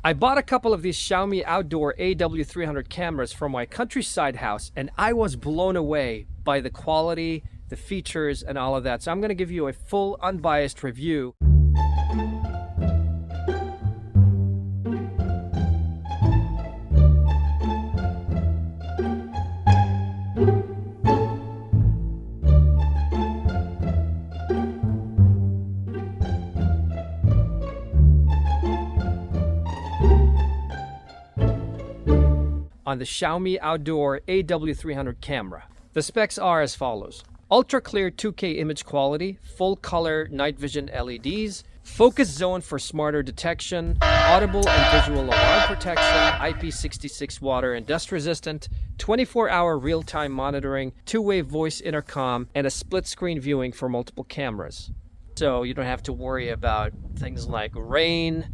I bought a couple of these Xiaomi Outdoor AW300 cameras from my countryside house, and I was blown away by the quality, the features, and all of that. So I'm going to give you a full, unbiased review. On the Xiaomi Outdoor AW300 camera. The specs are as follows. Ultra clear 2K image quality, full color night vision LEDs, focus zone for smarter detection, audible and visual alarm protection, IP66 water and dust resistant, 24-hour real-time monitoring, two-way voice intercom, and a split screen viewing for multiple cameras. So you don't have to worry about things like rain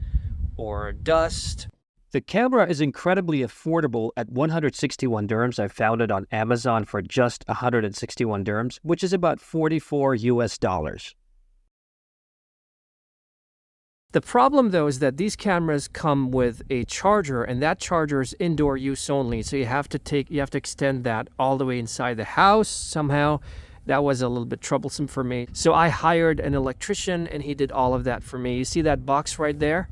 or dust. The camera is incredibly affordable at 161 dirhams. I found it on Amazon for just 161 dirhams, which is about 44 US dollars. The problem though is that these cameras come with a charger, and that charger is indoor use only. So you have to extend that all the way inside the house somehow. That was a little bit troublesome for me. So I hired an electrician and he did all of that for me. You see that box right there?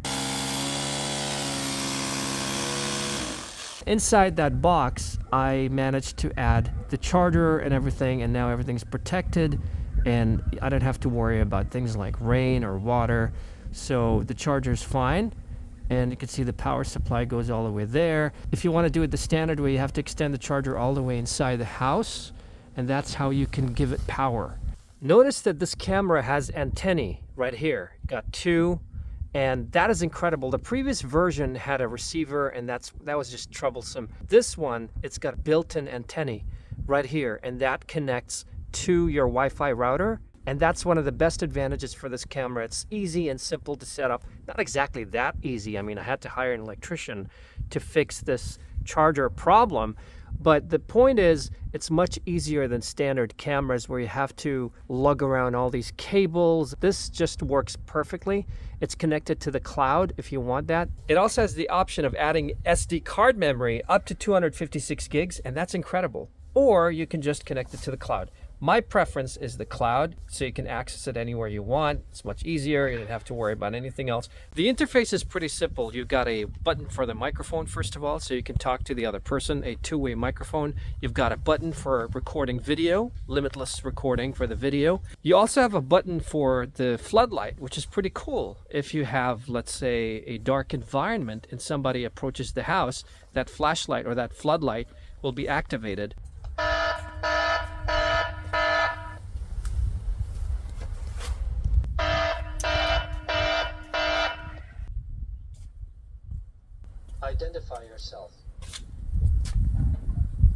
Inside that box, I managed to add the charger and everything, and now everything's protected and I don't have to worry about things like rain or water. So the charger's fine, and you can see the power supply goes all the way there. If you want to do it the standard way, you have to extend the charger all the way inside the house, and that's how you can give it power. Notice that this camera has antennae right here. Got two. And that is incredible. The previous version had a receiver, and that was just troublesome. This one, it's got built-in antennae right here, and that connects to your Wi-Fi router. And that's one of the best advantages for this camera. It's easy and simple to set up. Not exactly that easy. I mean, I had to hire an electrician to fix this charger problem. But the point is, it's much easier than standard cameras where you have to lug around all these cables. This just works perfectly. It's connected to the cloud if you want that. It also has the option of adding SD card memory up to 256 gigs, and that's incredible. Or you can just connect it to the cloud. My preference is the cloud, so you can access it anywhere you want. It's much easier. You don't have to worry about anything else. The interface is pretty simple. You've got a button for the microphone, first of all, so you can talk to the other person, a two-way microphone. You've got a button for recording video, limitless recording for the video. You also have a button for the floodlight, which is pretty cool. If you have, let's say, a dark environment and somebody approaches the house, that flashlight or that floodlight will be activated. Identify yourself.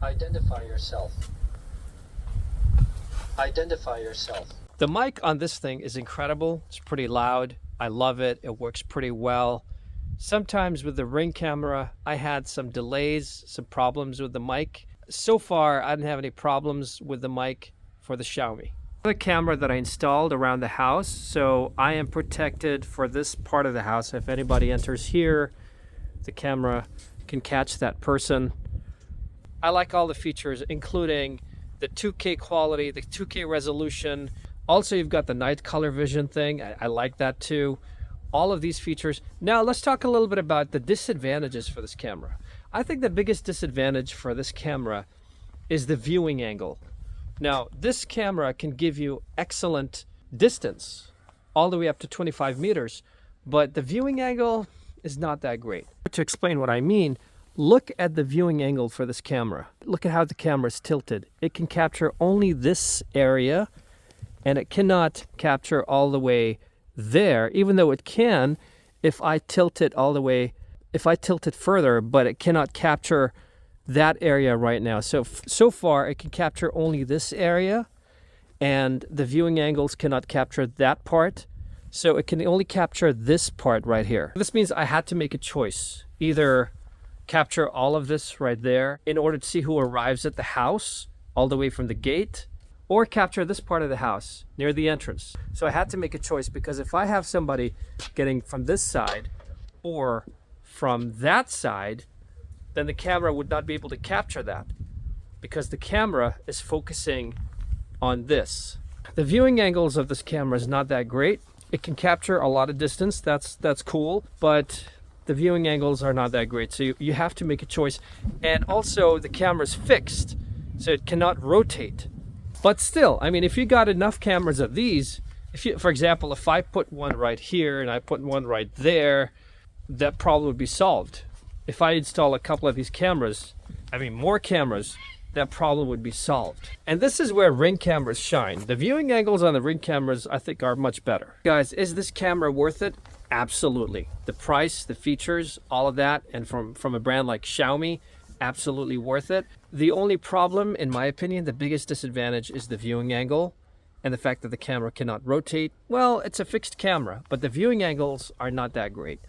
Identify yourself. Identify yourself. The mic on this thing is incredible. It's pretty loud. I love it. It works pretty well. Sometimes with the Ring camera, I had some delays, some problems with the mic. So far, I didn't have any problems with the mic for the Xiaomi. The camera that I installed around the house, so I am protected for this part of the house. If anybody enters here, the camera can catch that person. I like all the features, including the 2K quality, the 2K resolution. Also, you've got the night color vision thing. I like that too. All of these features. Now, let's talk a little bit about the disadvantages for this camera. I think the biggest disadvantage for this camera is the viewing angle. Now, this camera can give you excellent distance, all the way up to 25 meters, but the viewing angle is not that great. To explain what I mean, look at the viewing angle for this camera. Look at how the camera is tilted. It can capture only this area, and it cannot capture all the way there, even though it can if I tilt it all the way, if I tilt it further, but it cannot capture that area right now. So far, it can capture only this area, and the viewing angles cannot capture that part. So it can only capture this part right here. This means I had to make a choice. Either capture all of this right there in order to see who arrives at the house all the way from the gate, or capture this part of the house near the entrance. So I had to make a choice, because if I have somebody getting from this side or from that side, then the camera would not be able to capture that because the camera is focusing on this. The viewing angles of this camera is not that great. It can capture a lot of distance, that's cool, but the viewing angles are not that great. So you have to make a choice. And also the camera is fixed, so it cannot rotate. But still, I mean, if you got enough cameras of these, for example, if I put one right here and I put one right there, that problem would be solved. If I install a couple of these cameras, I mean more cameras, that problem would be solved. And this is where Ring cameras shine. The viewing angles on the Ring cameras, I think, are much better. Guys, is this camera worth it? Absolutely. The price, the features, all of that, and from a brand like Xiaomi, absolutely worth it. The only problem, in my opinion, the biggest disadvantage is the viewing angle and the fact that the camera cannot rotate. Well, it's a fixed camera, but the viewing angles are not that great.